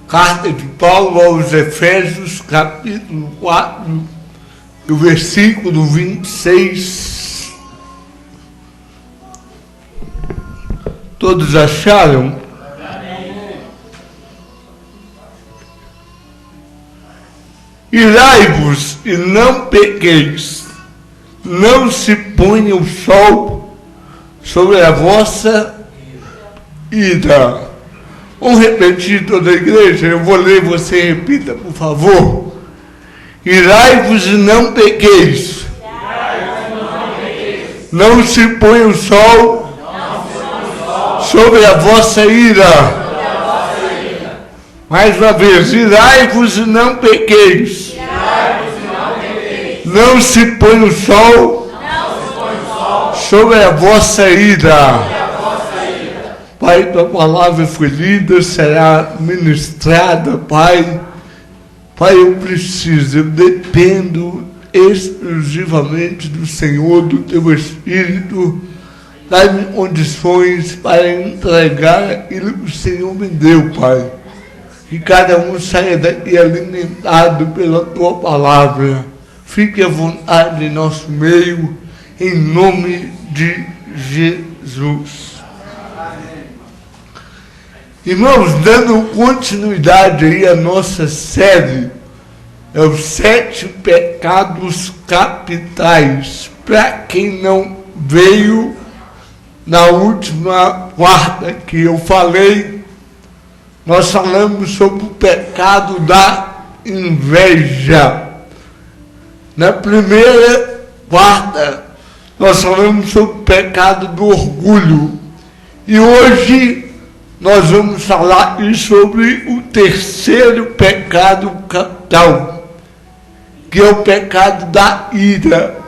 Carta de Paulo aos Efésios, capítulo 4, do versículo 26. Todos acharam? Irai-vos e não pequeis, não se ponha o sol sobre a vossa ira. Vamos repetir toda a igreja? Eu vou ler, você repita, por favor. Irai-vos e não pequeis. Não se põe o sol sobre a vossa ira. Mais uma vez, irai-vos e não pequeis. Não se põe o sol sobre a vossa ira. Pai, tua palavra foi lida, será ministrada, Pai. Pai, eu preciso, eu dependo exclusivamente do Senhor, do teu Espírito. Dá-me condições para entregar aquilo que o Senhor me deu, Pai. Que cada um saia daqui alimentado pela tua palavra. Fique à vontade em nosso meio, em nome de Jesus. Irmãos, dando continuidade aí à nossa série, é os 7 pecados capitais. Para quem não veio na última quarta que eu falei, nós falamos sobre o pecado da inveja. Na primeira quarta, nós falamos sobre o pecado do orgulho. E hoje nós vamos falar sobre o terceiro pecado capital, que é o pecado da ira,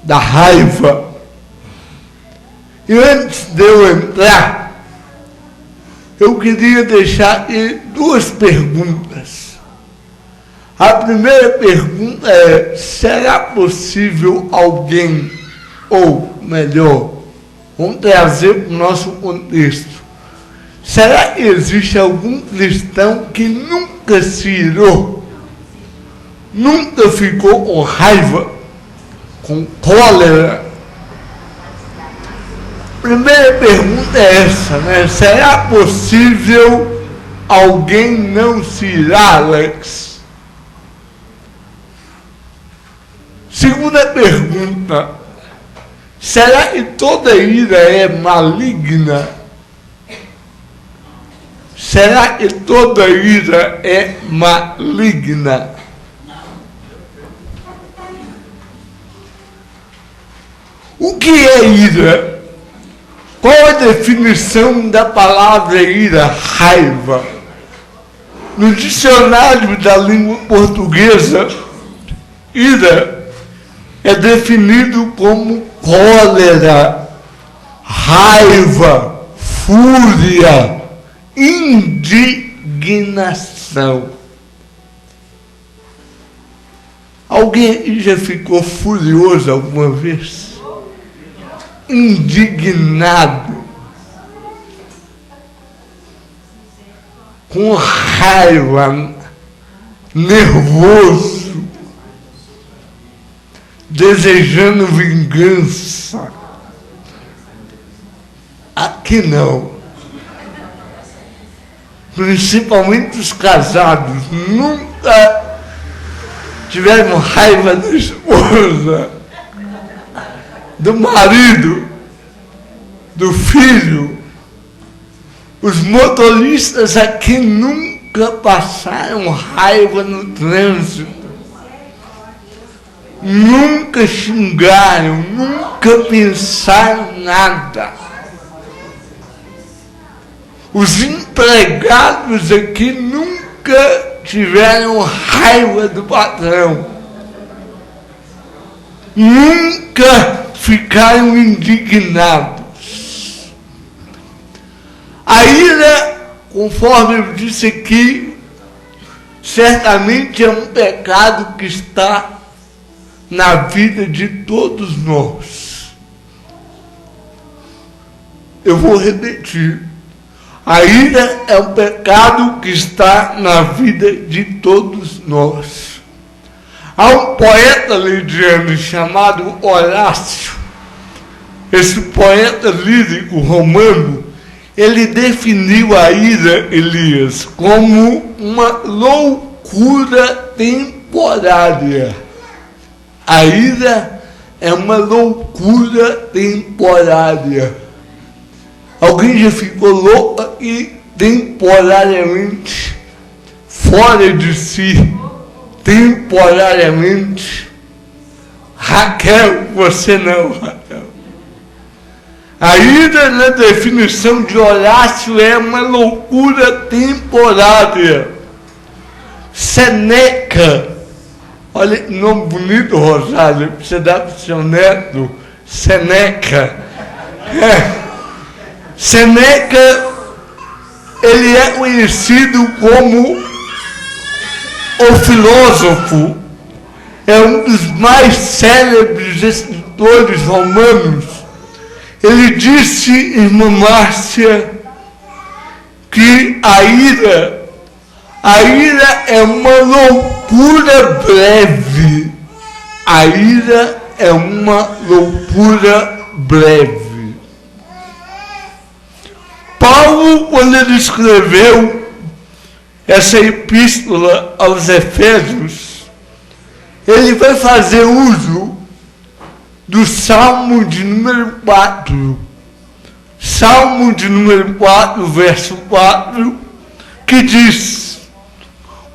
da raiva. E antes de eu entrar, eu queria deixar aqui 2 perguntas. A primeira pergunta é: será possível alguém, ou melhor, vamos trazer para o nosso contexto, será que existe algum cristão que nunca se irou, nunca ficou com raiva, com cólera? Primeira pergunta é essa, né? Será possível alguém não se irar, Alex? Segunda pergunta: será que toda ira é maligna? Será que toda ira é maligna? O que é ira? Qual a definição da palavra ira? Raiva. No dicionário da língua portuguesa, ira é definido como cólera, raiva, fúria, indignação. Alguém aqui já ficou furioso alguma vez? Indignado, com raiva, nervoso, desejando vingança? Aqui não. Principalmente os casados nunca tiveram raiva da esposa, do marido, do filho. Os motoristas aqui nunca passaram raiva no trânsito, nunca xingaram, nunca pensaram nada. Os empregados aqui nunca tiveram raiva do patrão, nunca ficaram indignados. A ira, conforme eu disse aqui, certamente é um pecado que está na vida de todos nós. Eu vou repetir. A ira é um pecado que está na vida de todos nós. Há um poeta lidiano chamado Horácio. Esse poeta lírico romano, ele definiu a ira, Elias, como uma loucura temporária. A ira é uma loucura temporária. Alguém já ficou louco aqui temporariamente, fora de si, temporariamente? Raquel, você não, Raquel. A ira, na definição de Horácio, é uma loucura temporária. Seneca, olha que nome bonito, Rosário, você dá para o seu neto, Seneca. Seneca, ele é conhecido como o filósofo, é um dos mais célebres escritores romanos. Ele disse, irmã Márcia, que a ira é uma loucura breve. A ira é uma loucura breve. Paulo, quando ele escreveu essa epístola aos Efésios, ele vai fazer uso do Salmo de número 4. Salmo de número 4, verso 4, que diz: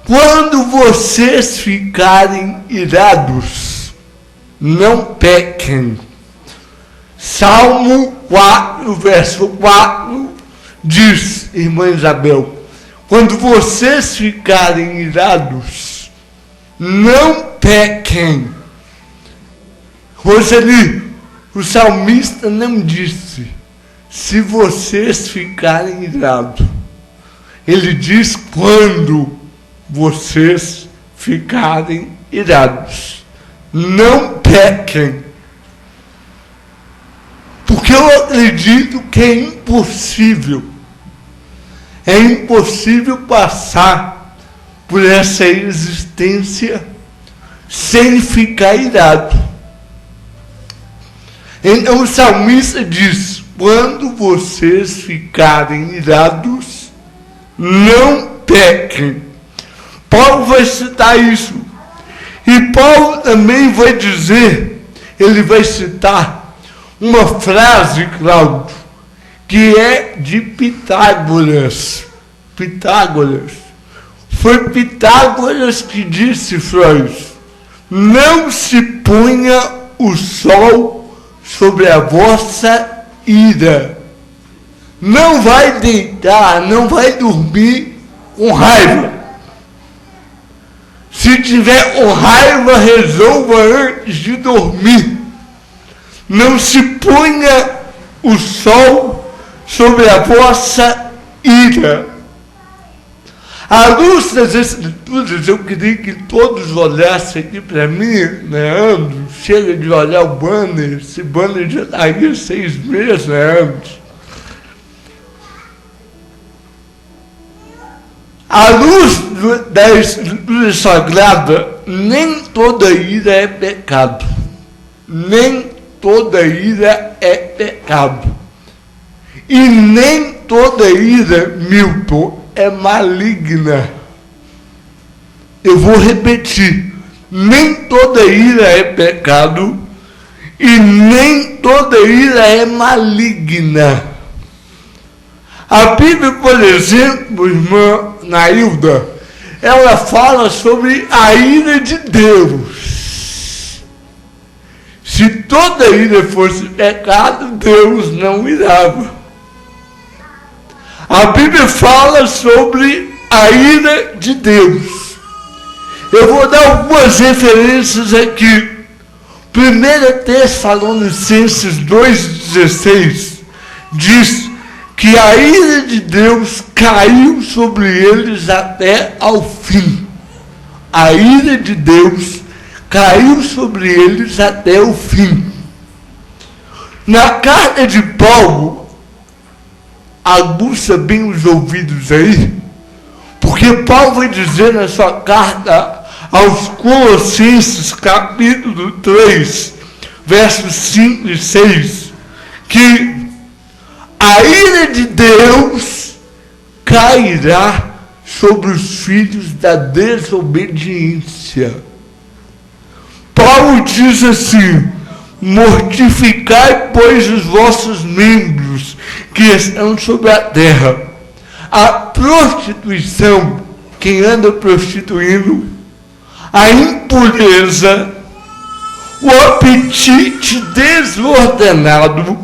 quando vocês ficarem irados, não pequem. Salmo 4, verso 4, diz, irmã Isabel, quando vocês ficarem irados, não pequem. Roseli, o salmista não disse, se vocês ficarem irados. Ele diz, quando vocês ficarem irados, não pequem. Porque eu acredito que é impossível passar por essa existência sem ficar irado. Então o salmista diz, quando vocês ficarem irados, não pequem. Paulo vai citar isso. E Paulo também vai dizer, ele vai citar uma frase, Cláudio, que é de Pitágoras. Pitágoras. Foi Pitágoras que disse, Freud, não se ponha o sol sobre a vossa ira. Não vai deitar, não vai dormir com raiva. Se tiver com raiva, resolva antes de dormir. Não se ponha o sol sobre a vossa ira. À luz das Escrituras, eu queria que todos olhassem aqui para mim, Leandro. Chega de olhar o banner, esse banner já está aí 6 meses, Leandro. À luz da Escritura Sagrada, nem toda ira é pecado. Nem toda ira é pecado. E nem toda ira, Milton, é maligna. Eu vou repetir. Nem toda ira é pecado e nem toda ira é maligna. A Bíblia, por exemplo, irmã Nailda, ela fala sobre a ira de Deus. Se toda ira fosse pecado, Deus não irava. A Bíblia fala sobre a ira de Deus. Eu vou dar algumas referências aqui. 1 Tessalonicenses 2,16 diz que a ira de Deus caiu sobre eles até ao fim. A ira de Deus caiu sobre eles até o fim. Na carta de Paulo, aguça bem os ouvidos aí, porque Paulo vai dizer na sua carta aos Colossenses, capítulo 3, versos 5 e 6, que a ira de Deus cairá sobre os filhos da desobediência. Paulo diz assim: mortificai, pois, os vossos membros que estão sobre a terra. A prostituição, quem anda prostituindo, a impureza, o apetite desordenado,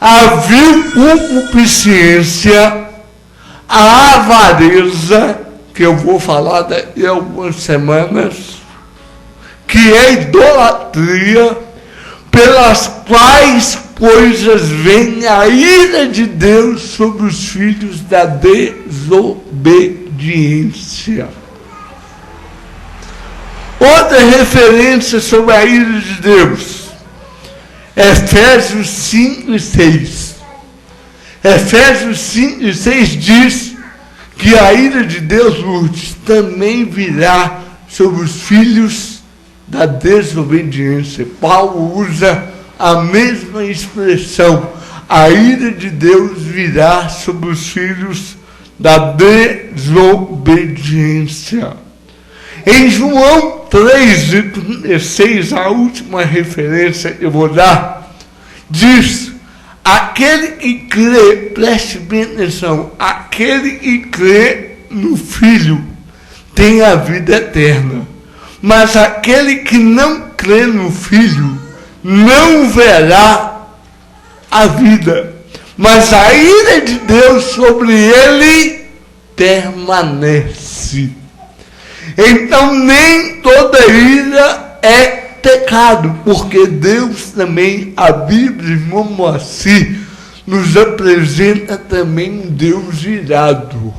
a vil concupiscência, a avareza, que eu vou falar daqui a algumas semanas, que é idolatria, pelas quais coisas vem a ira de Deus sobre os filhos da desobediência. Outra referência sobre a ira de Deus, Efésios 5 e 6. Efésios 5 e 6 diz que a ira de Deus, Lourdes, também virá sobre os filhos da desobediência. Paulo usa a mesma expressão: a ira de Deus virá sobre os filhos da desobediência. Em João 3,36, a última referência que eu vou dar, diz: aquele que crê, preste bem atenção, aquele que crê no Filho tem a vida eterna, mas aquele que não crê no Filho não verá a vida, mas a ira de Deus sobre ele permanece. Então nem toda ira é pecado, porque Deus também, a Bíblia, irmão Moacir, nos apresenta também um Deus irado.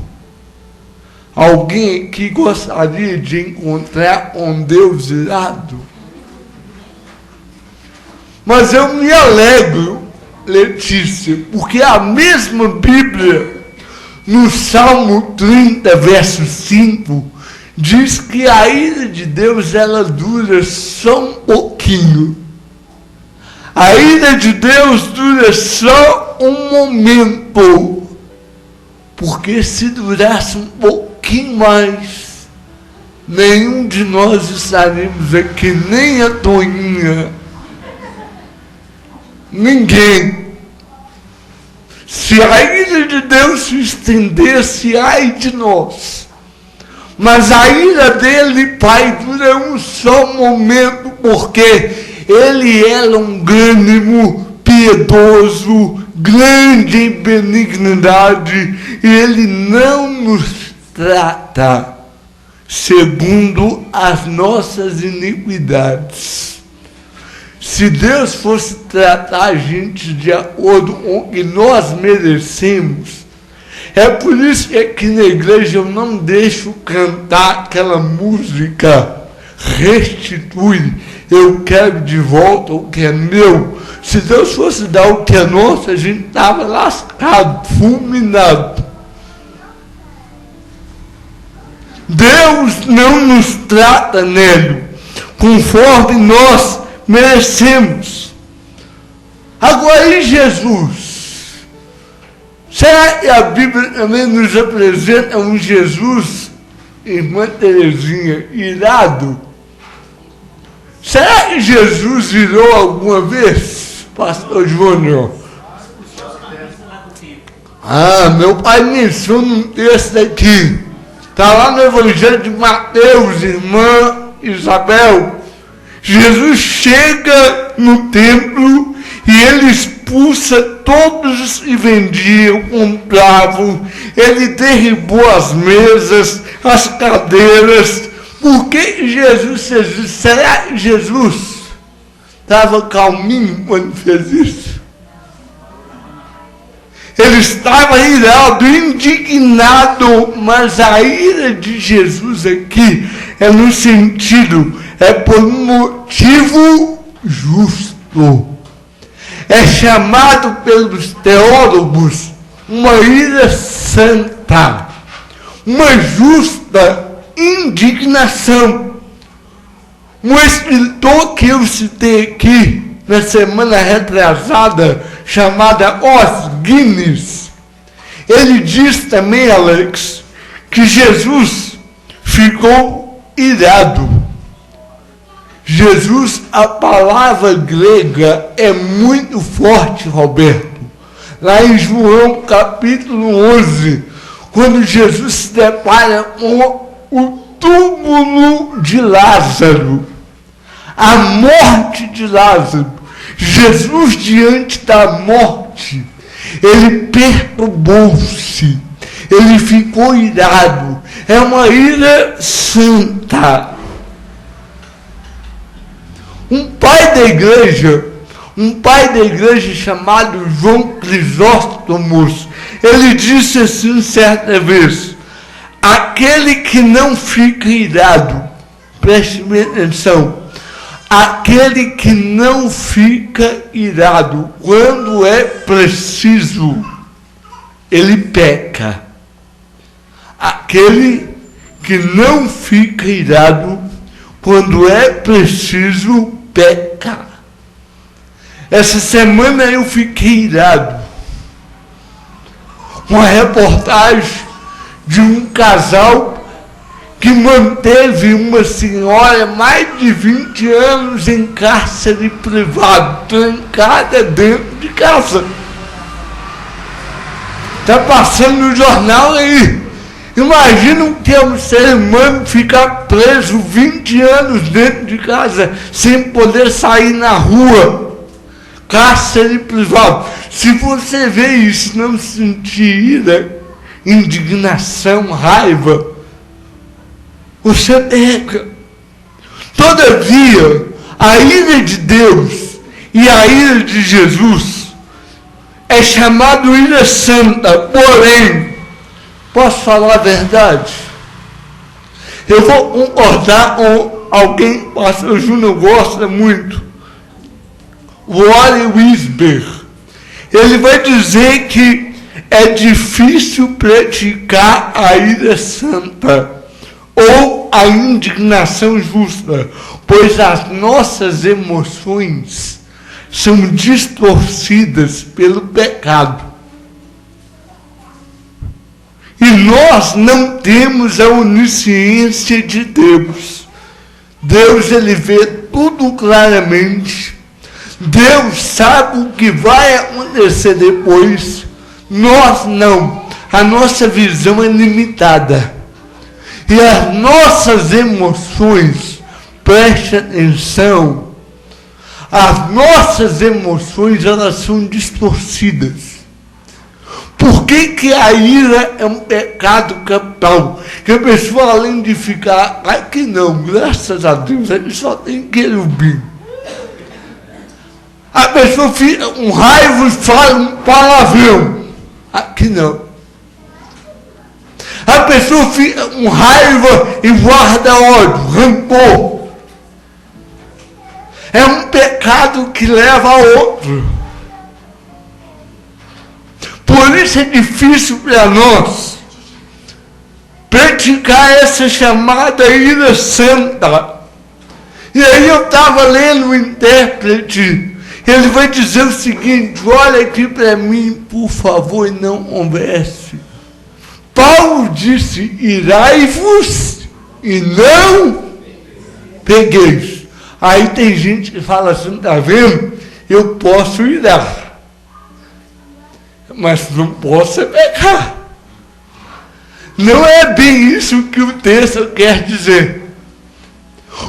Alguém que gostaria de encontrar um Deus irado? Mas eu me alegro, Letícia, porque a mesma Bíblia, no Salmo 30, verso 5, diz que a ira de Deus, ela dura só um pouquinho. A ira de Deus dura só um momento. Porque se durasse um pouquinho mais, nenhum de nós estaremos aqui, nem a Toninha, ninguém. Se a ira de Deus se estendesse, ai de nós. Mas a ira dele, Pai, dura um só momento, porque ele é longânimo, piedoso, grande em benignidade, e ele não nos trata segundo as nossas iniquidades. Se Deus fosse tratar a gente de acordo com o que nós merecemos, é por isso que aqui na igreja eu não deixo cantar aquela música: restitui, eu quero de volta o que é meu. Se Deus fosse dar o que é nosso, a gente estava lascado, fulminado. Deus não nos trata, Nélio, conforme nós merecemos. Agora, e Jesus? Será que a Bíblia também nos apresenta um Jesus, irmã Terezinha, irado? Será que Jesus irou alguma vez, pastor Júnior? Meu pai menciona um texto aqui. Está lá no Evangelho de Mateus, irmã Isabel. Jesus chega no templo e ele expulsa todos os que vendiam, compravam. Ele derrubou as mesas, as cadeiras. Por que Jesus fez isso? Será que Jesus estava calminho quando fez isso? Ele estava irado, indignado, mas a ira de Jesus aqui é no sentido, é por um motivo justo. É chamado pelos teólogos uma ira santa, uma justa indignação. Um escritor que eu citei aqui na semana retrasada, chamada Os Guinness, ele diz também, Alex, que Jesus ficou irado. Jesus, a palavra grega é muito forte, Roberto. Lá em João capítulo 11, quando Jesus se depara com o túmulo de Lázaro, a morte de Lázaro, Jesus diante da morte, ele perturbou-se, ele ficou irado. É uma ira santa. Um pai da igreja chamado João Crisóstomo, ele disse assim certa vez: aquele que não fica irado, preste atenção, aquele que não fica irado quando é preciso, ele peca. Aquele que não fica irado quando é preciso, peca. Essa semana eu fiquei irado. Uma reportagem de um casal que manteve uma senhora mais de 20 anos em cárcere privado, trancada dentro de casa. Está passando no jornal aí. Imagina que um ser humano ficar preso 20 anos dentro de casa, sem poder sair na rua. Cárcere privado. Se você vê isso, não sentir ira, indignação, raiva, você peca. Todavia, a ira de Deus e a ira de Jesus é chamado ira santa. Porém, posso falar a verdade? Eu vou concordar com alguém que o pastor Júnior gosta muito, o Warren Wisber. Ele vai dizer que é difícil praticar a ira santa ou a indignação justa, pois as nossas emoções são distorcidas pelo pecado. E nós não temos a onisciência de Deus. Deus, ele vê tudo claramente. Deus sabe o que vai acontecer depois. Nós não. A nossa visão é limitada. E as nossas emoções, preste atenção, as nossas emoções, elas são distorcidas. Por que a ira é um pecado capital? Que a pessoa, além de ficar, aqui não, graças a Deus, ele só tem querubim. A pessoa fica com raiva e fala um palavrão. Aqui não. A pessoa fica com raiva e guarda ódio, rancor. É um pecado que leva a outro. Por isso é difícil para nós praticar essa chamada ira santa. E aí eu estava lendo o intérprete. Ele vai dizer o seguinte: olha aqui para mim, por favor, e não converse. Paulo disse: irai-vos e não pegueis. Aí tem gente que fala assim: tá vendo? Eu posso irar, mas não posso pecar. Não é bem isso que o texto quer dizer.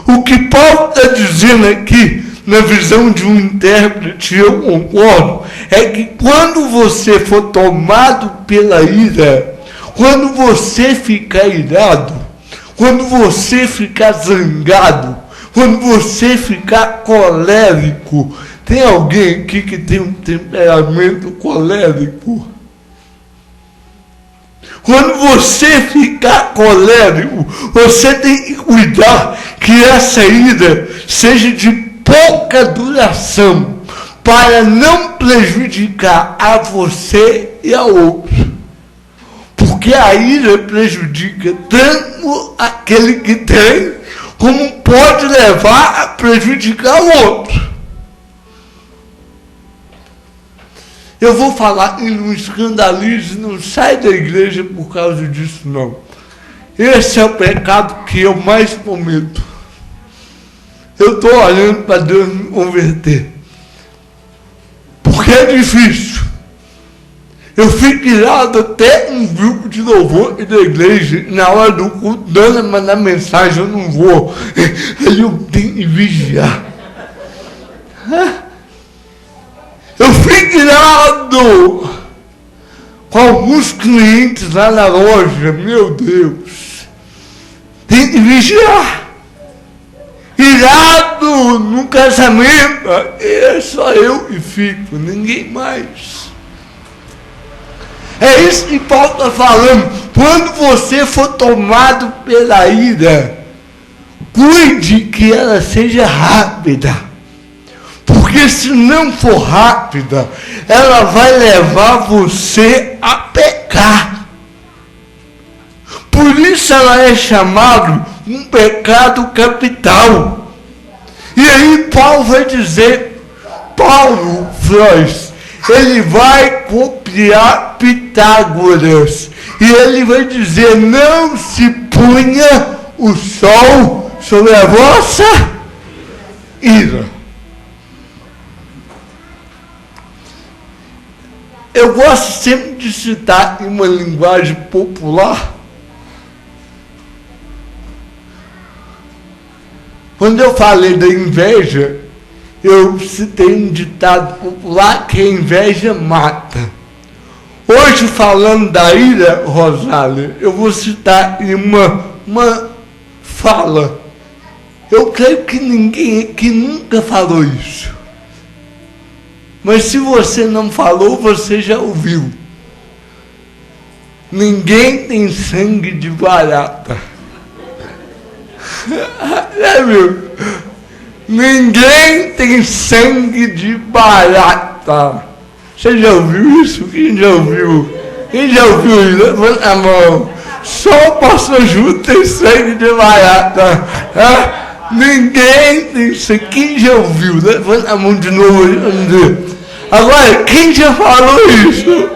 O que Paulo está dizendo aqui, na visão de um intérprete, eu concordo, é que quando você for tomado pela ira, quando você ficar irado, quando você ficar zangado, quando você ficar colérico, tem alguém aqui que tem um temperamento colérico? Quando você ficar colérico, você tem que cuidar que essa ira seja de pouca duração, para não prejudicar a você e a outro. Porque a ira prejudica tanto aquele que tem, como pode levar a prejudicar o outro. Eu vou falar e não escandalize, não sai da igreja por causa disso, não. Esse é o pecado que eu mais cometo. Eu estou olhando para Deus me converter. Porque é difícil. Eu fico irado até um grupo de louvor e da igreja, na hora do culto, dando a mandar mensagem, eu não vou. Aí eu tenho que vigiar. Eu fico irado com alguns clientes lá na loja, meu Deus. Tem que vigiar. Irado no casamento, é só eu que fico, ninguém mais. É isso que Paulo está falando. Quando você for tomado pela ira, cuide que ela seja rápida. Porque se não for rápida, ela vai levar você a pecar. Por isso ela é chamada um pecado capital. E aí Paulo vai dizer, Paulo Freud, ele vai copiar Pitágoras. E ele vai dizer, não se punha o sol sobre a vossa ira. Eu gosto sempre de citar em uma linguagem popular. Quando eu falei da inveja, eu citei um ditado popular que a inveja mata. Hoje, falando da ira, Rosália, eu vou citar uma fala. Eu creio que ninguém aqui nunca falou isso. Mas se você não falou, você já ouviu. Ninguém tem sangue de barata. É, meu? Ninguém tem sangue de barata. Você já ouviu isso? Quem já ouviu? Quem já ouviu isso? Levanta a mão. Só o pastor Júlio tem sangue de barata. Ninguém tem sangue. Quem já ouviu? Levanta a mão de novo. Agora, quem já falou isso?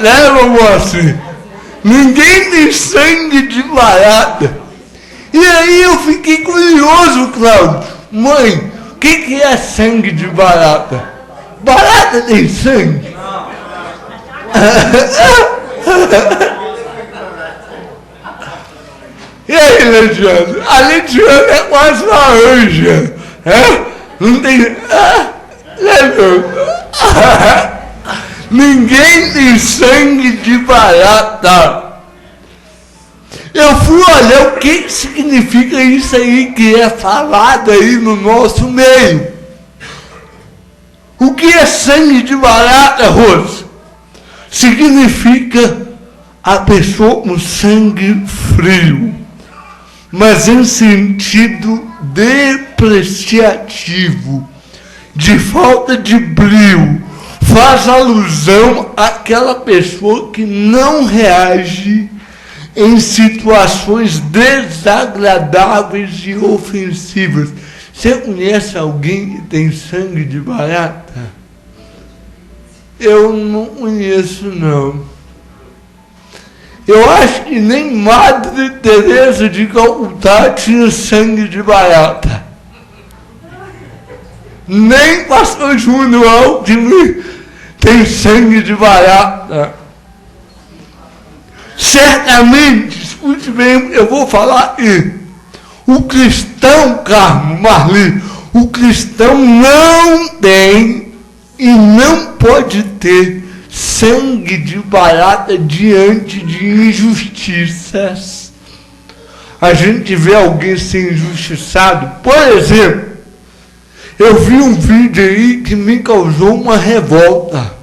Né, moça? Ninguém tem sangue de barata. E aí eu fiquei curioso, Cláudio. Mãe, o que é sangue de barata? Barata tem sangue? E aí, Legiano? A Legiano é quase laranja. Não tem... Ninguém tem sangue de barata. Eu fui olhar o que significa isso aí que é falado aí no nosso meio. O que é sangue de barata, Rosa? Significa a pessoa com sangue frio, mas em sentido depreciativo, de falta de brio. Faz alusão àquela pessoa que não reage em situações desagradáveis e ofensivas. Você conhece alguém que tem sangue de barata? Eu não conheço, não. Eu acho que nem Madre Teresa de Calcutá tinha sangue de barata. Nem pastor Júnior Alckmin tem sangue de barata. Certamente, escute bem, eu vou falar aí. O cristão, Carmo, Marli, o cristão não tem e não pode ter sangue de barata diante de injustiças. A gente vê alguém ser injustiçado, por exemplo, eu vi um vídeo aí que me causou uma revolta.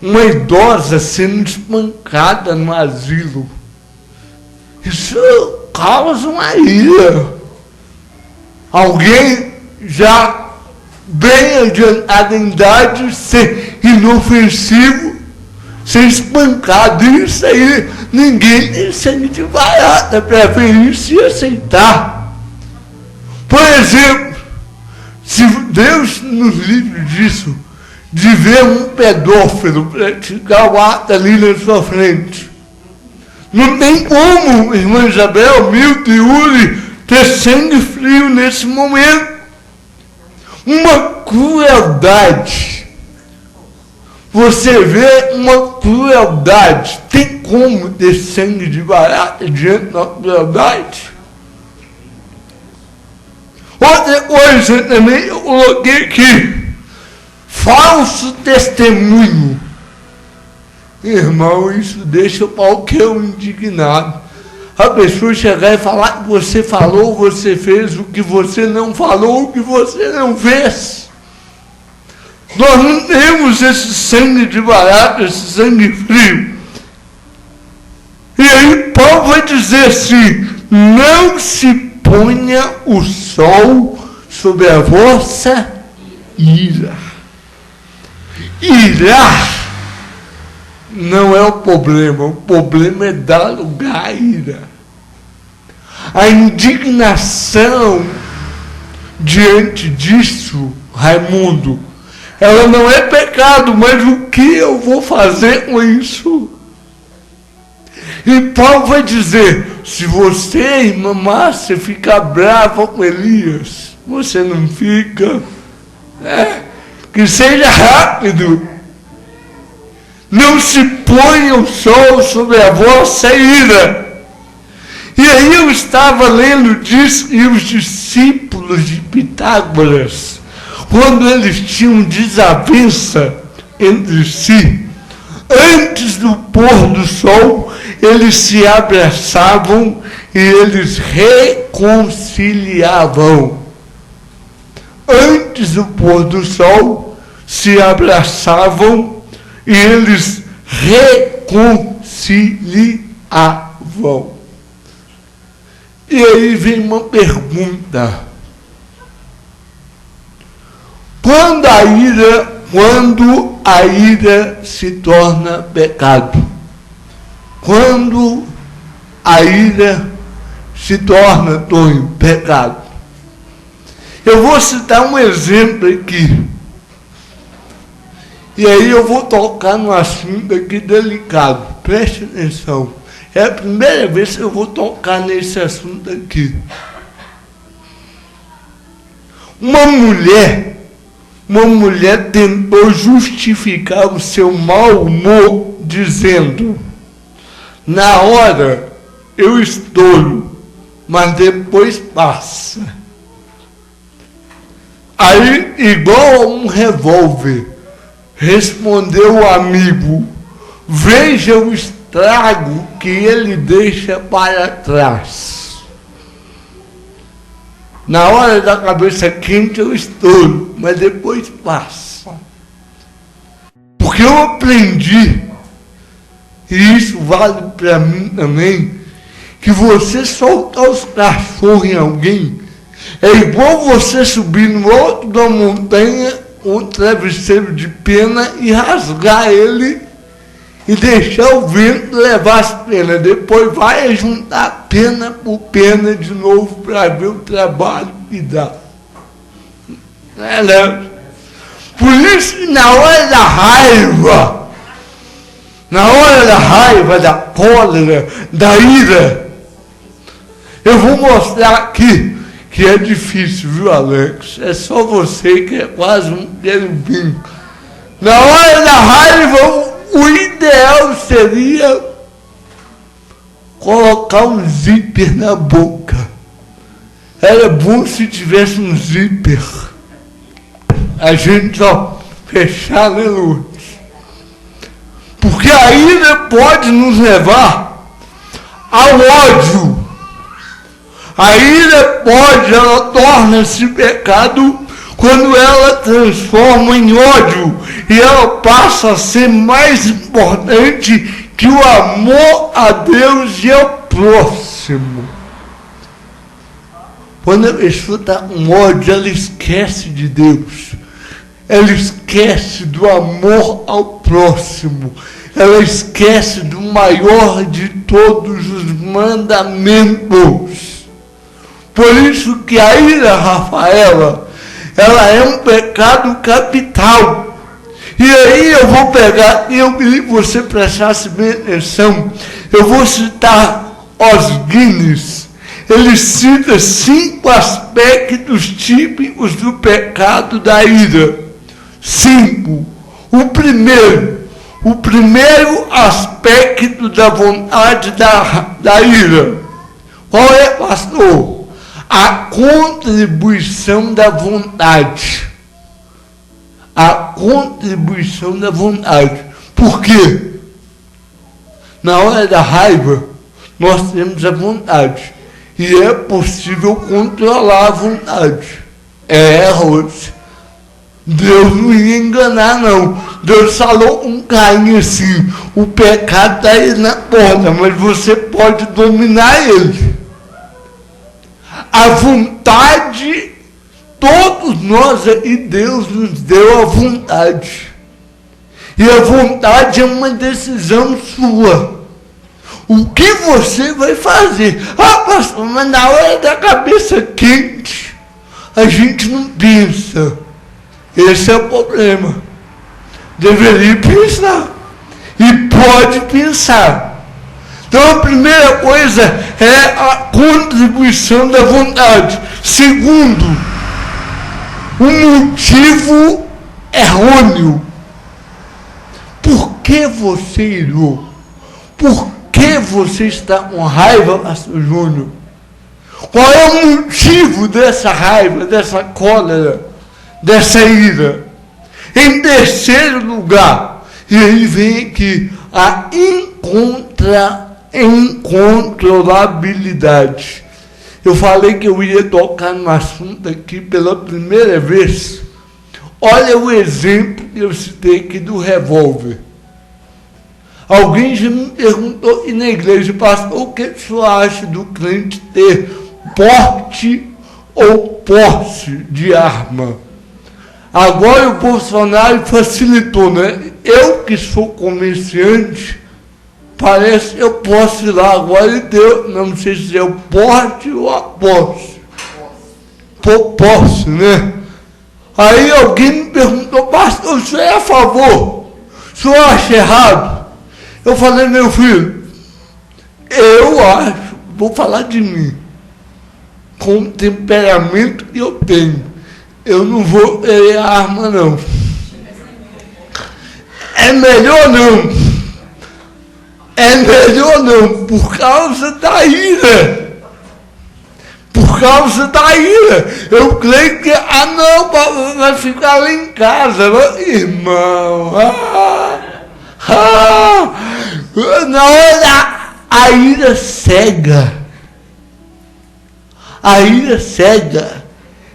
Uma idosa sendo espancada no asilo. Isso causa uma ira. Alguém já bem adiantado em idade ser inofensivo, ser espancado. Isso aí, ninguém tem sangue de barata para ver isso e aceitar. Por exemplo, se Deus nos livre disso, de ver um pedófilo praticar o ato ali na sua frente, não tem como, irmã Isabel, Milton e Uri, ter sangue frio nesse momento. Uma crueldade. Você vê uma crueldade. Tem como ter sangue de barata diante da crueldade? Outra coisa também eu coloquei aqui. Falso testemunho. Irmão, isso deixa qualquer um indignado. A pessoa chegar e falar que você falou, você fez, o que você não falou, o que você não fez. Nós não temos esse sangue de barata, esse sangue frio. E aí Paulo vai dizer assim: não se ponha o sol sobre a vossa ira. Irar não é o problema é dar lugar à ira. A indignação diante disso, Raimundo, ela não é pecado, mas o que eu vou fazer com isso? E Paulo vai dizer: se você, irmã Márcia, ficar brava com Elias, você não fica, que seja rápido. Não se ponha o sol sobre a vossa ira. E aí eu estava lendo disso, e os discípulos de Pitágoras, quando eles tinham desavença entre si, antes do pôr do sol, eles se abraçavam e eles reconciliavam. Antes do pôr do sol, se abraçavam e eles reconciliavam. E aí vem uma pergunta. Quando a ira se torna pecado? Quando a ira se torna, Tonho, pecado? Eu vou citar um exemplo aqui. E aí eu vou tocar num assunto aqui delicado. Preste atenção. É a primeira vez que eu vou tocar nesse assunto aqui. Uma mulher tentou justificar o seu mau humor dizendo: na hora eu estouro, mas depois passa. Aí, igual a um revólver, respondeu o amigo: veja o estrago que ele deixa para trás. Na hora da cabeça quente eu estouro, mas depois passa. Porque eu aprendi, e isso vale para mim também, que você soltar os cachorros em alguém é igual você subir no alto da montanha com um travesseiro de pena e rasgar ele e deixar o vento levar as penas. Depois vai juntar pena por pena de novo para ver o trabalho que dá. Né? Por isso que na hora da raiva, da cólera, da ira, eu vou mostrar aqui que é difícil, viu, Alex? É só você que é quase um querubim. Na hora da raiva, o ideal seria colocar um zíper na boca. Era bom se tivesse um zíper. A gente só fechar, né, Lourdes? Porque a ira pode nos levar ao ódio. A ira ela torna-se pecado quando ela transforma em ódio e ela passa a ser mais importante que o amor a Deus e ao próximo. Quando a pessoa está com ódio, ela esquece de Deus. Ela esquece do amor ao próximo. Ela esquece do maior de todos os mandamentos. Por isso que a ira, Rafaela, ela é um pecado capital. E aí eu vou pegar, eu queria que você prestasse bem atenção, eu vou citar Os Guinness. Ele cita 5 aspectos típicos do pecado da ira. 5. O primeiro aspecto da vontade da ira. Qual é, pastor? A contribuição da vontade. A contribuição da vontade. Por quê? Na hora da raiva, nós temos a vontade. E é possível controlar a vontade. Rose. Deus não ia enganar, não. Deus falou com Caim assim: o pecado está aí na porta, mas você pode dominar ele. A vontade, todos nós e Deus nos deu a vontade. E a vontade é uma decisão sua. O que você vai fazer? Ah, pastor, mas na hora da cabeça quente, a gente não pensa. Esse é o problema. Deveria pensar. E pode pensar. Então a primeira coisa é a contribuição da vontade. Segundo, um motivo errôneo. Por que você irou? Por que você está com raiva, pastor Júnior? Qual é o motivo dessa raiva, dessa cólera, dessa ira? Em terceiro lugar, e aí vem aqui, a incontrolabilidade. Eu falei que eu ia tocar no assunto aqui pela primeira vez. Olha o exemplo que eu citei aqui do revólver. Alguém já me perguntou aqui na igreja: pastor, o que o senhor acha do crente ter porte ou posse de arma? Agora o Bolsonaro facilitou, né? Eu que sou comerciante, parece que eu posso ir lá. Agora ele deu, não sei se é o porte ou a posse. Posse, né? Aí alguém me perguntou: pastor, o senhor é a favor? O senhor acha errado? Eu falei: meu filho, eu acho, vou falar de mim, com o temperamento que eu tenho, eu não vou querer a arma, não. É melhor não. É melhor não, por causa da ira. Por causa da ira. Eu creio que, não, vai ficar lá em casa, irmão. Na hora, a ira cega. A ira cega.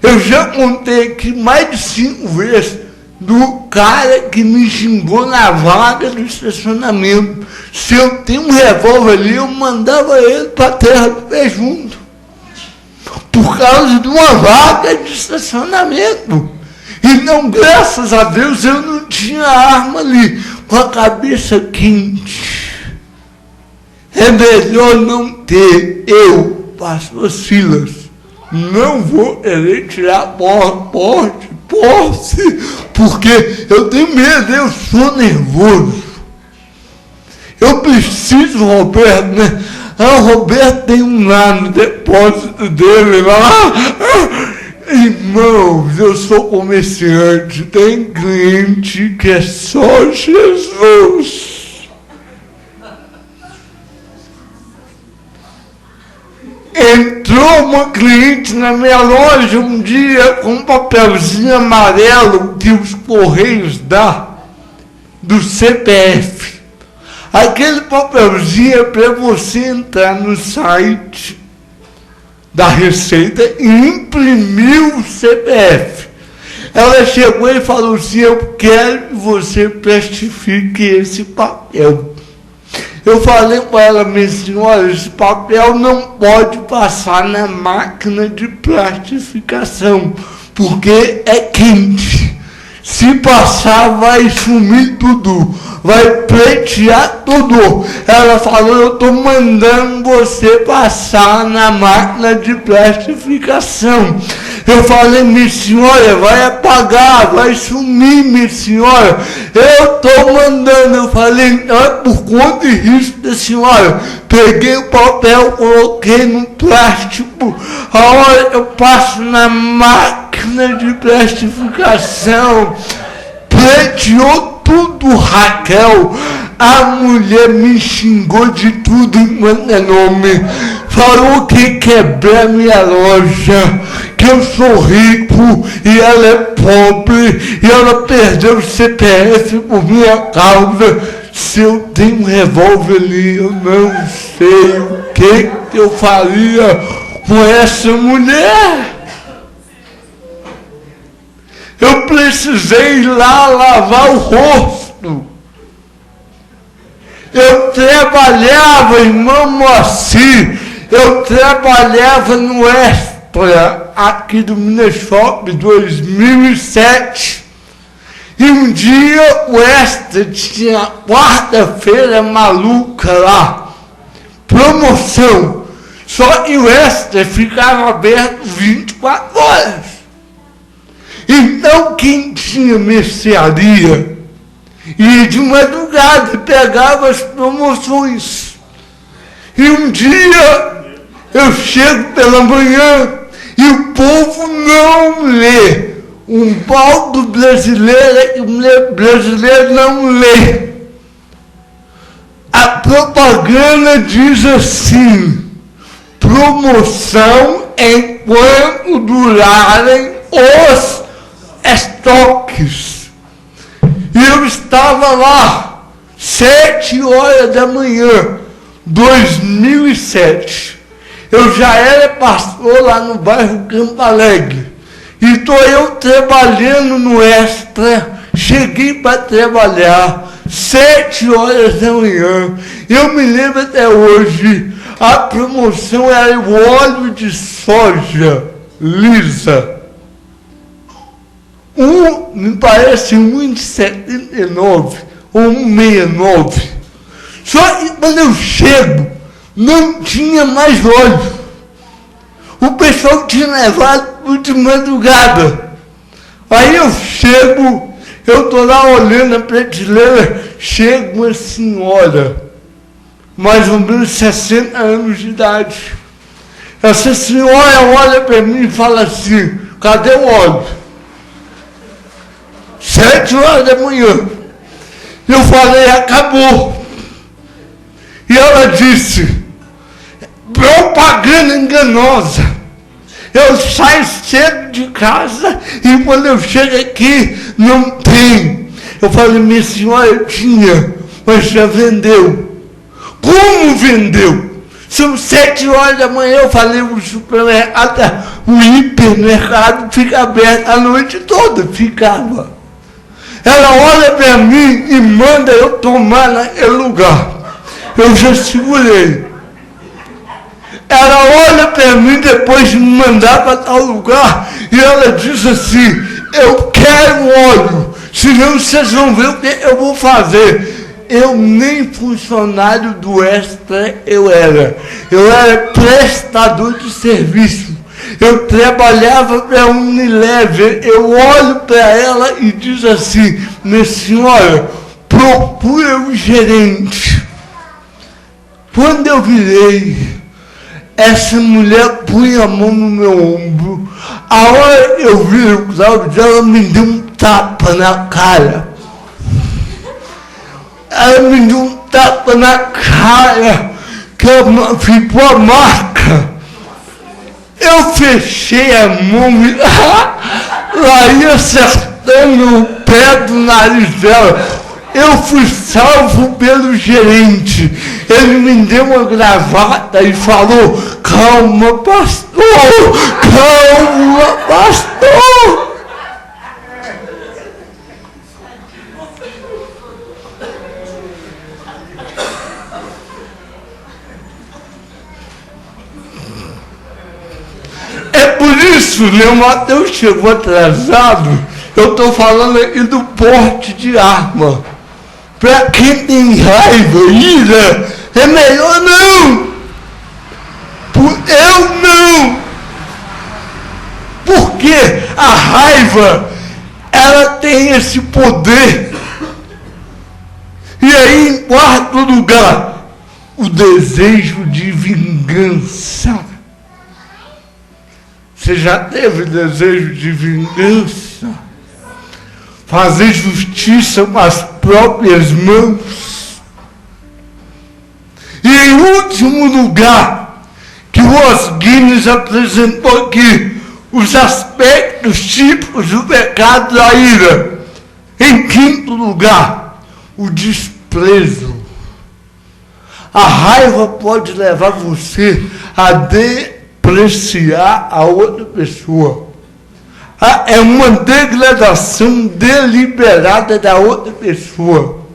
Eu já contei aqui mais de 5 vezes do cara que me xingou na vaga do estacionamento. Se eu tenho um revólver ali, eu mandava ele para a terra do pé junto. Por causa de uma vaga de estacionamento. E não, graças a Deus, eu não tinha arma ali, com a cabeça quente. É melhor não ter. Eu, pastor Silas, não vou querer tirar posse, porque eu tenho medo, eu sou nervoso. Eu preciso, Roberto, né? O Roberto tem um lá no depósito dele lá. Irmãos, eu sou comerciante, tem cliente que é só Jesus. Entrou uma cliente na minha loja um dia com um papelzinho amarelo que os Correios dão do CPF. Aquele papelzinho é para você entrar no site da Receita e imprimir o CPF. Ela chegou e falou assim: eu quero que você plastifique esse papel. Eu falei para ela, minha senhora, esse papel não pode passar na máquina de plastificação, porque é quente. Se passar, vai sumir tudo, vai pretear tudo. Ela falou, eu estou mandando você passar na máquina de plastificação. Eu falei, minha senhora, vai apagar, vai sumir, minha senhora. Eu estou mandando. Eu falei, então é por conta e risco da senhora. Peguei o papel, coloquei no plástico. A hora eu passo na máquina de plastificação, preteou tudo, Raquel. A mulher me xingou de tudo enquanto é nome. Falou que quebrar minha loja, que eu sou rico e ela é pobre, e ela perdeu o CPF por minha causa. Se eu tenho um revólver ali, eu não sei o que eu faria com essa mulher. Eu precisei ir lá lavar o rosto. Eu trabalhava, irmão Moacir, eu trabalhava no Extra, aqui do Minas Shop, 2007. E um dia o Extra tinha quarta-feira maluca lá, promoção. Só que o Extra ficava aberto 24 horas. Então quem tinha mercearia ia de madrugada, pegava as promoções. E um dia eu chego pela manhã e o povo não lê. Um baldo brasileiro não lê. A propaganda diz assim: promoção enquanto durarem os estoques. E eu estava lá, 7 horas da manhã, 2007. Eu já era pastor lá no bairro Campo Alegre. E estou eu trabalhando no Extra. Cheguei para trabalhar, 7 horas da manhã. Eu me lembro até hoje, a promoção era o óleo de soja lisa. Me parece 1,79 ou 1,69. Só que quando eu chego, não tinha mais óleo. O pessoal tinha levado de madrugada. Aí eu chego, eu estou lá olhando a prateleira, chega uma senhora, mais ou menos 60 anos de idade. Essa senhora olha para mim e fala assim: cadê o óleo? 7 horas da manhã. Eu falei: acabou. E ela disse: propaganda enganosa. Eu saio cedo de casa e quando eu chego aqui não tem. Eu falei: minha senhora, eu tinha, mas já vendeu. Como vendeu? São 7 horas da manhã. Eu falei: o supermercado, o hipermercado fica aberto a noite toda. Ficava. Ela olha para mim e manda eu tomar naquele lugar. Eu já segurei. Ela olha para mim depois de me mandar para tal lugar e ela diz assim: eu quero óleo, senão vocês vão ver o que eu vou fazer. Eu nem funcionário do Extra eu era prestador de serviço. Eu trabalhava para a Unilever. Eu olho para ela e diz assim: minha senhora, procura o gerente. Quando eu virei, essa mulher punha a mão no meu ombro. A hora que eu vi o Cláudio, ela me deu um tapa na cara. Ela me deu um tapa na cara, que ficou a marca. Eu fechei a mão e lá ia acertando o pé do nariz dela. Eu fui salvo pelo gerente. Ele me deu uma gravata e falou: calma, pastor, calma, pastor. isso, o Mateus chegou atrasado. Eu estou falando aqui do porte de arma. Para quem tem raiva, ira, é melhor não. Eu não. Porque a raiva, ela tem esse poder. E aí, em quarto lugar, o desejo de vingança. Você já teve desejo de vingança? Fazer justiça com as próprias mãos. E em último lugar, que o Os Guinness apresentou aqui, os aspectos típicos do pecado da ira. Em quinto lugar, o desprezo. A raiva pode levar você a depreciar a outra pessoa. É uma degradação deliberada da outra pessoa.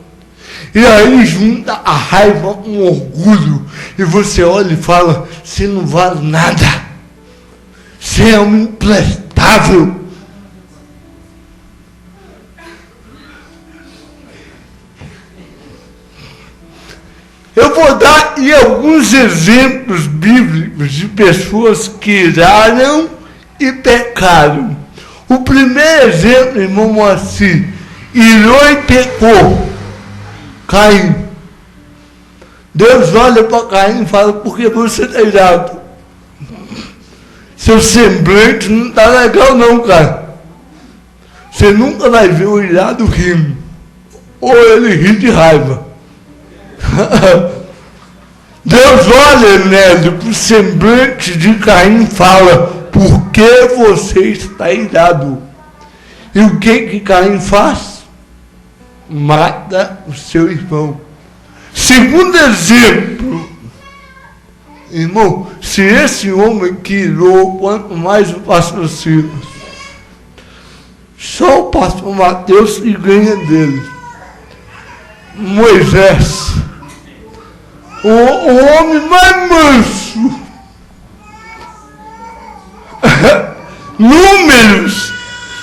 E aí junta a raiva com o orgulho. E você olha e fala, você não vale nada. Você é um imprestável. Eu vou dar aqui alguns exemplos bíblicos de pessoas que iraram e pecaram. O primeiro exemplo, irmão Moacir, irou e pecou. Caim. Deus olha para Caim e fala, por que você está irado? Seu semblante não está legal não, cara. Você nunca vai ver o irado rindo. Ou ele ri de raiva. Deus olha, Nélio, para o semblante de Caim e fala, por que você está irado? E o que Caim faz? Mata o seu irmão. Segundo exemplo, irmão, se esse homem que irou, quanto mais o pastor Silas, só o pastor Mateus se ganha dele. Moisés, o homem mais manso.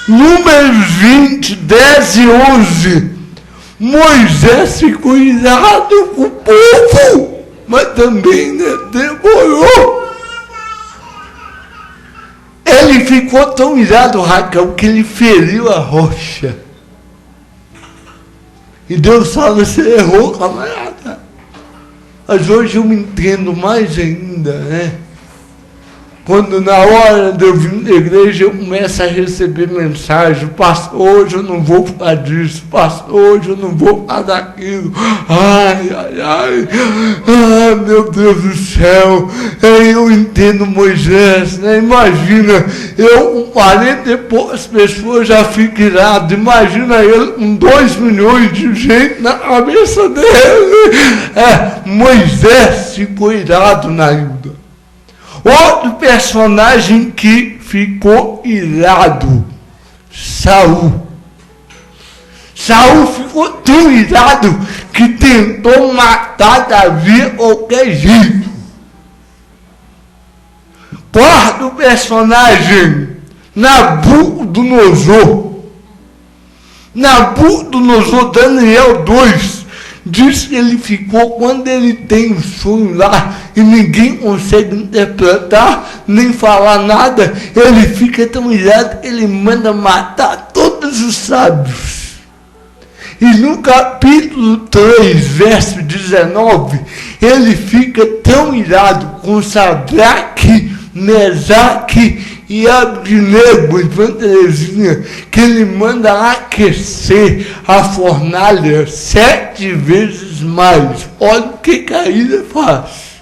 Números 20, 10 e 11. Moisés ficou irado com o povo, mas também demorou. Ele ficou tão irado, Raquel, que ele feriu a rocha. E Deus fala, você errou, camarada. Mas hoje eu me entendo mais ainda, né? Quando na hora de eu vir na igreja eu começo a receber mensagem, pastor, hoje eu não vou falar disso, pastor, hoje eu não vou falar daquilo, ai, meu Deus do céu, eu entendo Moisés, né? Imagina, eu com 40 e poucas pessoas já fico irado, imagina ele com 2 milhões de gente na cabeça dele. Moisés ficou irado na Ilda. Outro personagem que ficou irado, Saul. Saul ficou tão irado que tentou matar Davi a qualquer jeito. Quarto personagem, Nabucodonosor. Nabucodonosor, Daniel 2. Diz que ele ficou, quando ele tem um sonho lá e ninguém consegue interpretar, nem falar nada, ele fica tão irado que ele manda matar todos os sábios. E no capítulo 3, verso 19, ele fica tão irado com Sadraque, Mesaque e Abednego, Irmã Terezinha, que ele manda aquecer a fornalha 7 vezes mais. Olha o que a ira faz.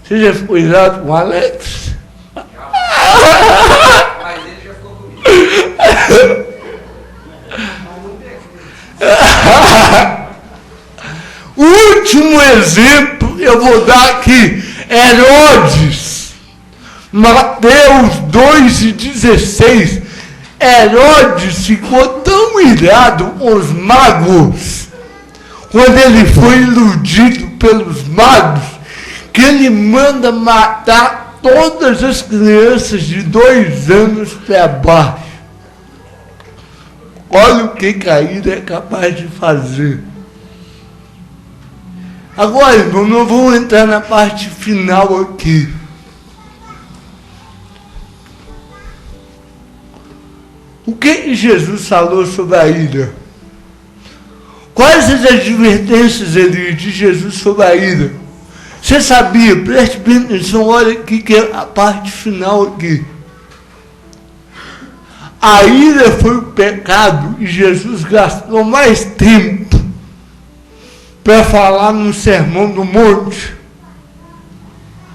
Você já ficou irado com o Alex? Mas ele já ficou comigo. O último exemplo eu vou dar aqui, Herodes, Mateus 2:16. Herodes ficou tão irado com os magos, quando ele foi iludido pelos magos, que ele manda matar todas as crianças de 2 anos para baixo. Olha o que a ira é capaz de fazer. Agora, irmão, não vou entrar na parte final aqui. O que Jesus falou sobre a ira? Quais as advertências de Jesus sobre a ira? Você sabia? Preste bem atenção, olha aqui que é a parte final aqui. A ira foi o pecado e Jesus gastou mais tempo para falar no Sermão do Monte.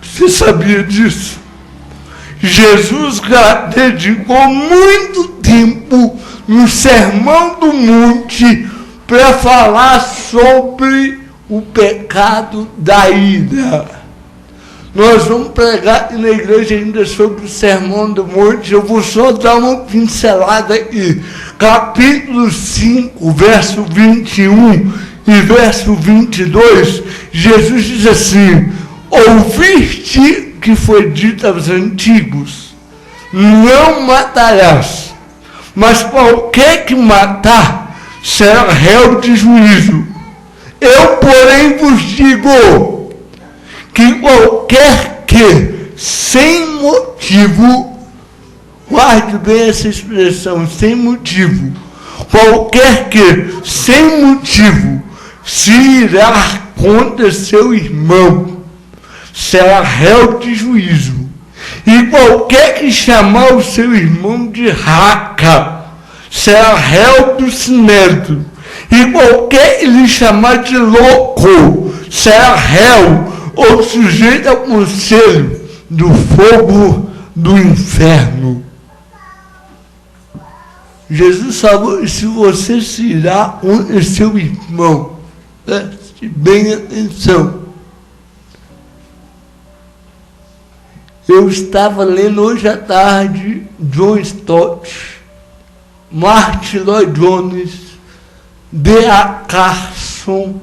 Você sabia disso? Jesus dedicou muito tempo no Sermão do Monte para falar sobre o pecado da ira. Nós vamos pregar na igreja ainda sobre o Sermão do Monte. Eu vou só dar uma pincelada aqui. Capítulo 5, verso 21 e verso 22, Jesus diz assim: ouviste que foi dito aos antigos, não matarás, mas qualquer que matar será réu de juízo. Eu, porém, vos digo que qualquer que, sem motivo, guarde bem essa expressão, sem motivo, qualquer que, sem motivo, se irá contra seu irmão, será réu de juízo. E qualquer que chamar o seu irmão de raca, será réu do sinédrio. E qualquer que lhe chamar de louco, será réu ou sujeito ao conselho do fogo do inferno. Jesus falou: se você se irá contra seu irmão, preste bem atenção. Eu estava lendo hoje à tarde John Stott, Martin Lloyd Jones, D.A. Carson,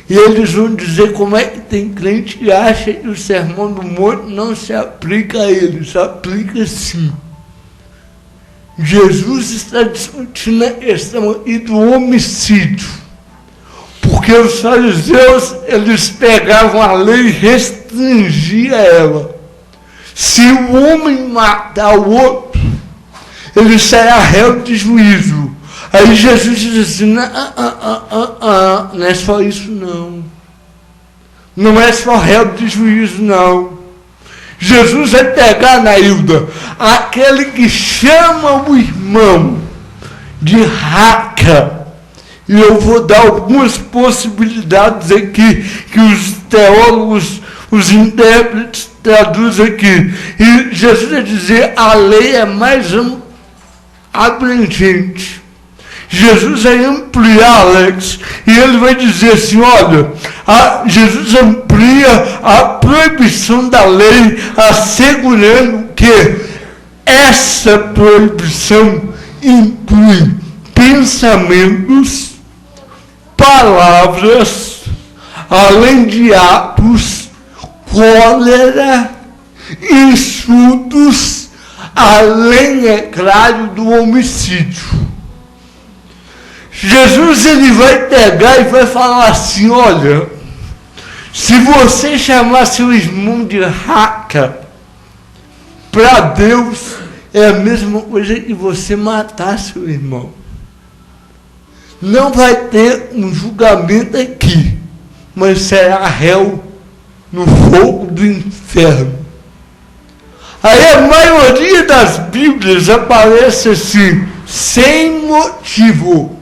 e eles vão dizer como é que tem crente que acha que o Sermão do Monte não se aplica a eles. Aplica sim. Jesus está discutindo a questão aqui do homicídio, porque os fariseus, eles pegavam a lei e restringiam ela. Se o homem matar o outro, ele será réu de juízo. Aí Jesus diz assim: não é só isso não. Não é só réu de juízo não. Jesus vai pegar, Nailda, aquele que chama o irmão de raca. E eu vou dar algumas possibilidades aqui que os teólogos, os intérpretes traduzem aqui. E Jesus vai dizer: a lei é mais abrangente. Jesus vai ampliar, Alex, e ele vai dizer assim: olha, Jesus amplia a proibição da lei, assegurando que essa proibição inclui pensamentos, palavras, além de atos, cólera, insultos, além, é claro, do homicídio. Jesus, ele vai pegar e vai falar assim: olha, se você chamar seu irmão de raca, para Deus é a mesma coisa que você matar seu irmão. Não vai ter um julgamento aqui, mas será réu no fogo do inferno. Aí a maioria das Bíblias aparece assim: sem motivo.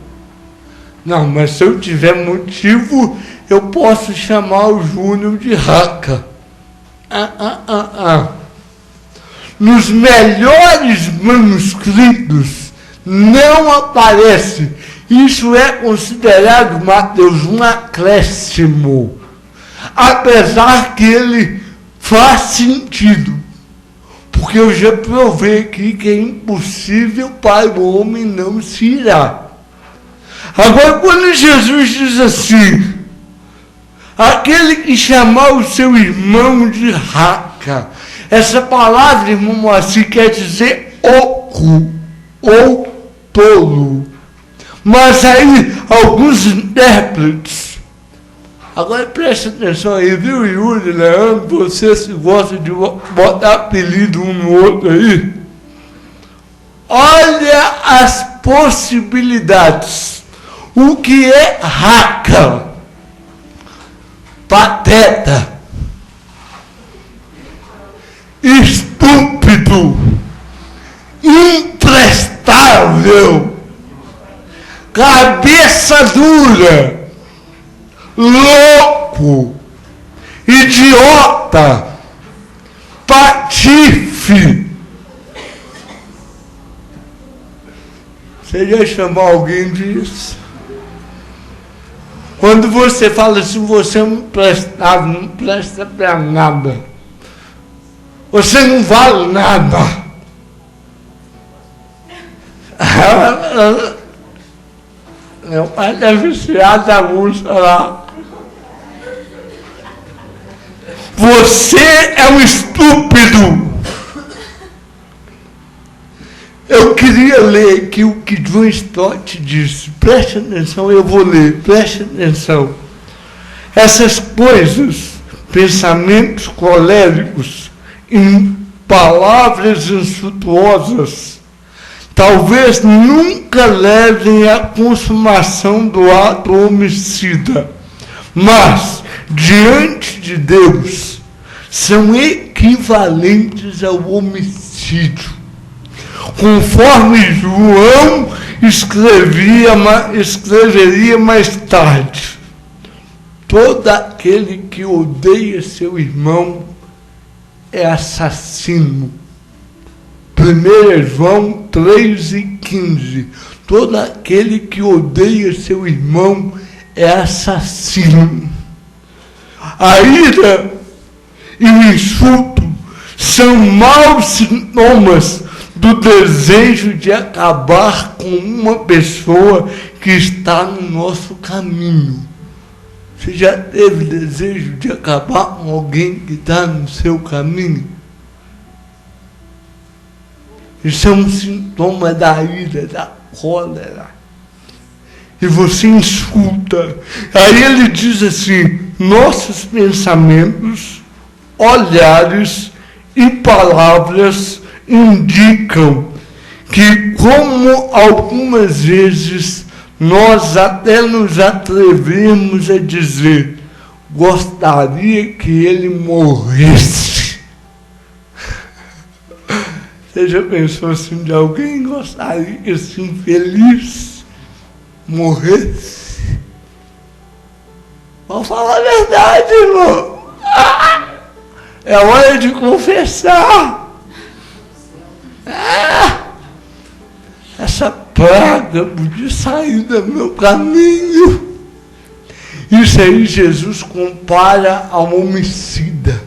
Não, mas se eu tiver motivo, eu posso chamar o Júnior de raca. Nos melhores manuscritos não aparece. Isso é considerado, Mateus, um acréscimo. Apesar que ele faz sentido. Porque eu já provei aqui que é impossível para o homem não se irar. Agora, quando Jesus diz assim: Aquele que chamar o seu irmão de raca. Essa palavra, irmão Moacir, quer dizer oco ou tolo. Mas aí, alguns intérpretes, agora preste atenção aí, viu, Yuri, Leandro, vocês que gostam de botar apelido um no outro aí, olha as possibilidades. O que é raca? Pateta, estúpido, imprestável, cabeça dura, louco, idiota, patife. Você já chamou alguém disso? Quando você fala assim, você não presta para nada. Você não vale nada. Meu pai está viciado da música lá. Você é um estúpido. Eu queria ler aqui o que John Stott disse. Preste atenção, eu vou ler. Preste atenção. Essas coisas, pensamentos coléricos, em palavras insultuosas, talvez nunca levem à consumação do ato homicida, mas, diante de Deus, são equivalentes ao homicídio. Conforme João escreveria mais tarde, todo aquele que odeia seu irmão é assassino. 1 João 3:15. Todo aquele que odeia seu irmão é assassino. A ira e o insulto são maus sintomas do desejo de acabar com uma pessoa que está no nosso caminho. Você já teve desejo de acabar com alguém que está no seu caminho? Isso é um sintoma da ira, da cólera. E você insulta. Aí ele diz assim, nossos pensamentos, olhares e palavras indicam que, como algumas vezes nós até nos atrevemos a dizer, gostaria que ele morresse. Você já pensou assim de alguém gostaria que esse infeliz morresse? Vamos falar a verdade, irmão. É hora de confessar. Essa praga podia sair do meu caminho. Isso aí Jesus compara a um homicida.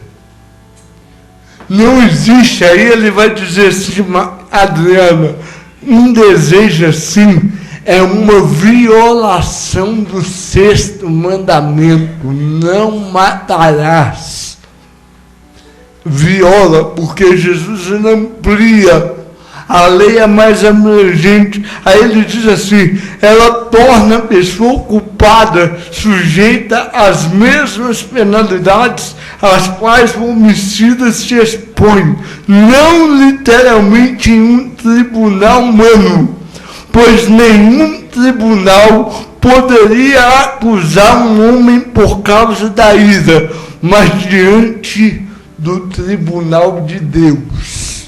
Não existe, aí ele vai dizer assim, Adriana, um desejo assim é uma violação do 6º mandamento, não matarás. Viola, porque Jesus amplia, a lei é mais abrangente. Aí ele diz assim, ela torna a pessoa culpada sujeita às mesmas penalidades às quais o homicida se expõe, não literalmente em um tribunal humano, pois nenhum tribunal poderia acusar um homem por causa da ira, mas diante do tribunal de Deus.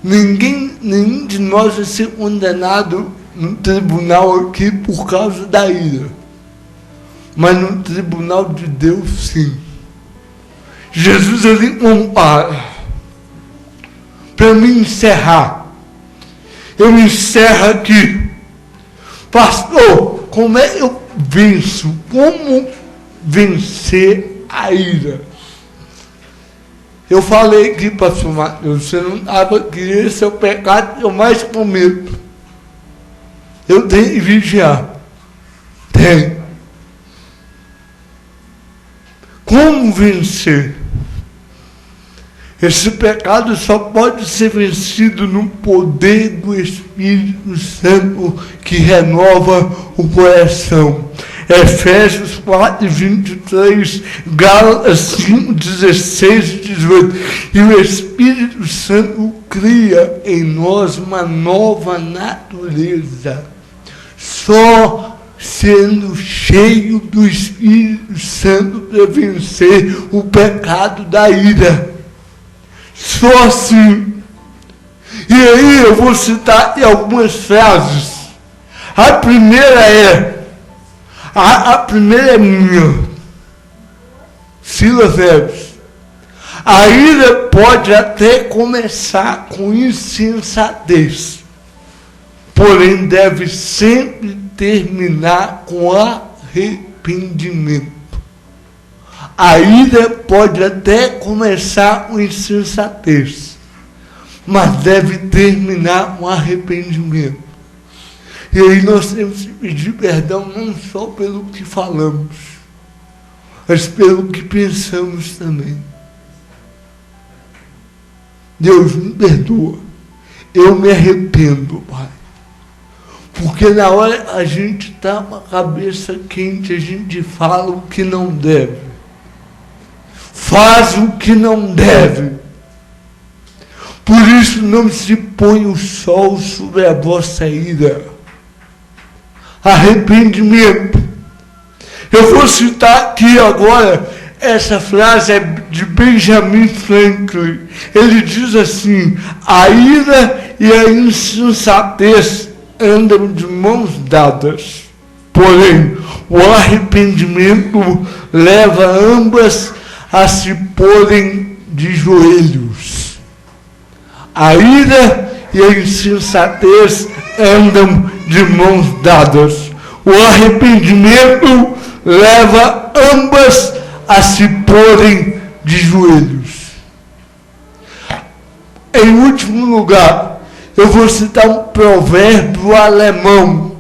Nenhum de nós vai ser condenado no tribunal aqui por causa da ira. Mas no tribunal de Deus, sim. Jesus ali compara. Para me encerrar, eu encerro aqui. Pastor, como é que eu venço? Como vencer a ira? Eu falei aqui, pastor Mateus, você não estava aqui, esse é o pecado que eu mais cometo. Eu tenho que vigiar. Tenho. Como vencer? Esse pecado só pode ser vencido no poder do Espírito Santo que renova o coração. Efésios 4, 23, Gálatas 5, 16 e 18. E o Espírito Santo cria em nós uma nova natureza. Só sendo cheio do Espírito Santo para vencer o pecado da ira. Só assim. E aí eu vou citar algumas frases. A primeira é minha. Silas Neves. A ira pode até começar com insensatez, porém deve sempre terminar com arrependimento. A ira pode até começar com insensatez, mas deve terminar com arrependimento. E aí nós temos que pedir perdão não só pelo que falamos, mas pelo que pensamos também. Deus me perdoa. Eu me arrependo, Pai. Porque na hora a gente está com a cabeça quente, a gente fala o que não deve. Faz o que não deve. Por isso não se põe o sol sobre a vossa ira. Arrependimento. Eu vou citar aqui agora, essa frase é de Benjamin Franklin. Ele diz assim: a ira e a insensatez andam de mãos dadas. Porém, o arrependimento leva ambas a se porem de joelhos. A ira e a insensatez andam de mãos dadas. O arrependimento leva ambas a se porem de joelhos. Em último lugar, eu vou citar um provérbio alemão.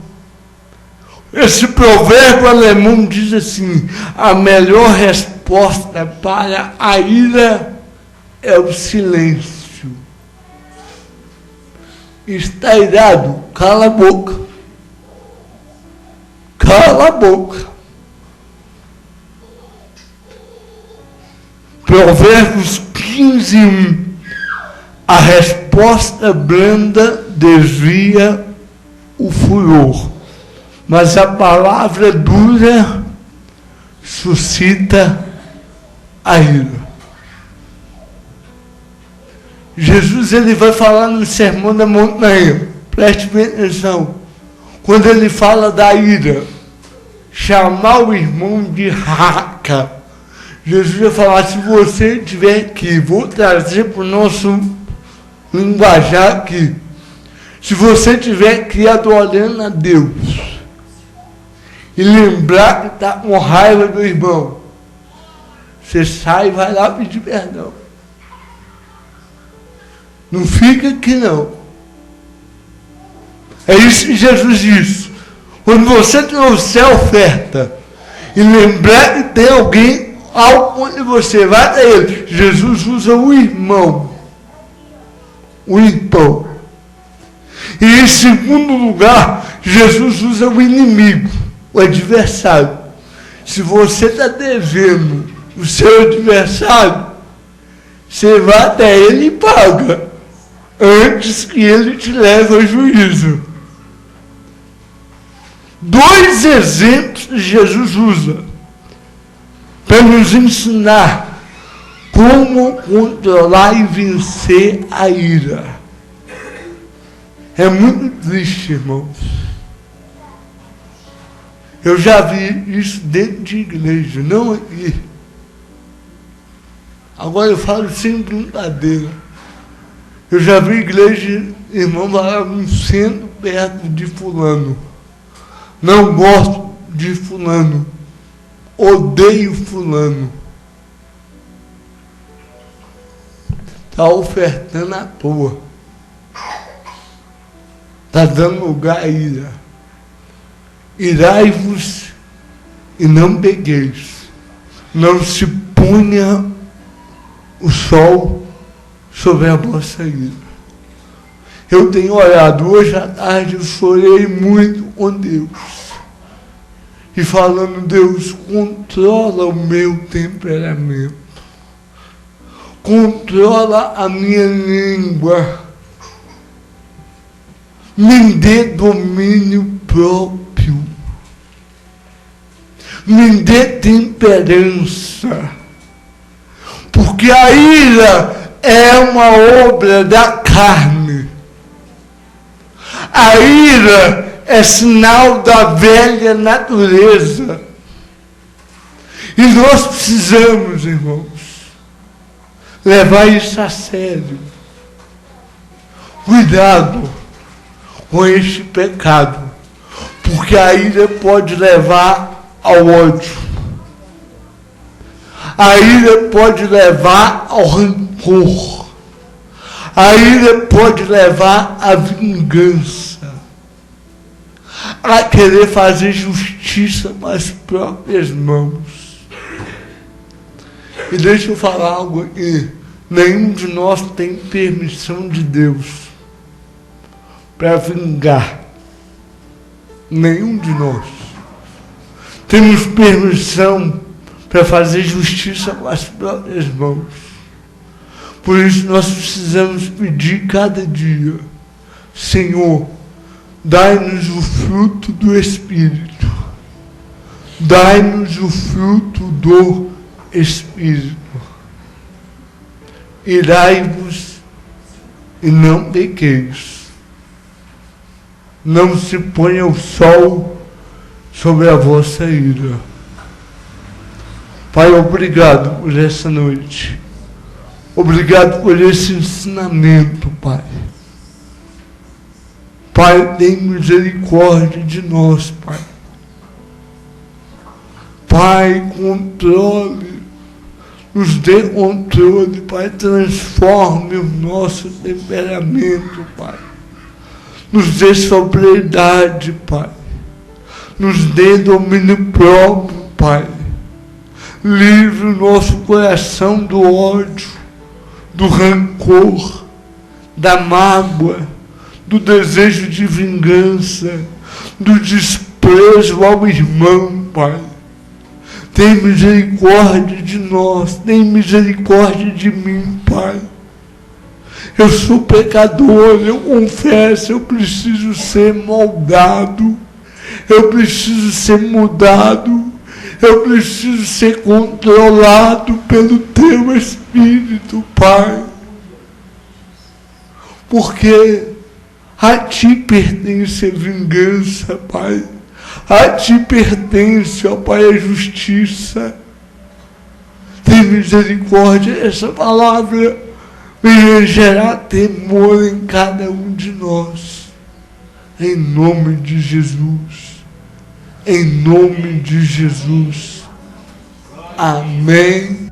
Esse provérbio alemão diz assim: a melhor resposta para a ira é o silêncio. Está irado? Cala a boca. Cala a boca. Provérbios 15, 1. A resposta branda desvia o furor, mas a palavra dura suscita a ira. Jesus, ele vai falar no Sermão da Montanha, preste bem atenção, quando ele fala da ira, chamar o irmão de raca. Jesus vai falar: se você estiver aqui, vou trazer para o nosso linguajar aqui, se você estiver aqui adorando a Deus e lembrar que está com raiva do irmão, você sai e vai lá pedir perdão. Não fica aqui não. É isso que Jesus diz. Quando você trouxer a oferta e lembrar que tem alguém ao onde você vai até ele, Jesus usa o irmão. O irmão. E em segundo lugar, Jesus usa o inimigo, o adversário. Se você está devendo o seu adversário, você vai até ele e paga, antes que ele te leve ao juízo. Dois exemplos que Jesus usa para nos ensinar como controlar e vencer a ira. É muito triste, irmãos. Eu já vi isso dentro de igreja, não aqui. Agora eu falo sem brincadeira. Eu já vi igreja, irmão, falando sendo perto de fulano. Não gosto de fulano. Odeio fulano. Está ofertando à toa. Está dando lugar à ira. Irai-vos e não pegueis. não se ponha o sol sobre a vossa ira. Eu tenho orado, hoje à tarde eu chorei muito com Deus. E falando, Deus, controla o meu temperamento. Controla a minha língua. Me dê domínio próprio. Me dê temperança. Porque a ira é uma obra da carne. A ira é sinal da velha natureza. E nós precisamos, irmãos, levar isso a sério. Cuidado com este pecado, porque a ira pode levar ao ódio. A ira pode levar ao rancor. A ira pode levar à vingança. A querer fazer justiça com as próprias mãos. E deixa eu falar algo aqui. Nenhum de nós tem permissão de Deus para vingar. Nenhum de nós. Temos permissão para fazer justiça com as próprias mãos. Por isso nós precisamos pedir cada dia, Senhor, dai-nos o fruto do Espírito. Dai-nos o fruto do Espírito. Irai-vos e não pequeis. Não se ponha o sol sobre a vossa ira. Pai, obrigado por essa noite. Obrigado por esse ensinamento, Pai. Pai, tem misericórdia de nós, Pai. Pai, controle, nos dê controle, Pai, transforme o nosso temperamento, Pai. Nos dê sobriedade, Pai. Nos dê domínio próprio, Pai. Livre o nosso coração do ódio, do rancor, da mágoa, do desejo de vingança, do desprezo ao irmão, Pai. Tem misericórdia de nós, tem misericórdia de mim, Pai. Eu sou pecador, eu confesso, eu preciso ser moldado, eu preciso ser mudado, eu preciso ser controlado pelo Teu Espírito, Pai. Porque a Ti pertence a vingança, Pai. A Ti pertence, ó Pai, a justiça. Tem misericórdia, essa palavra venha gerar temor em cada um de nós. Em nome de Jesus. Em nome de Jesus. Amém.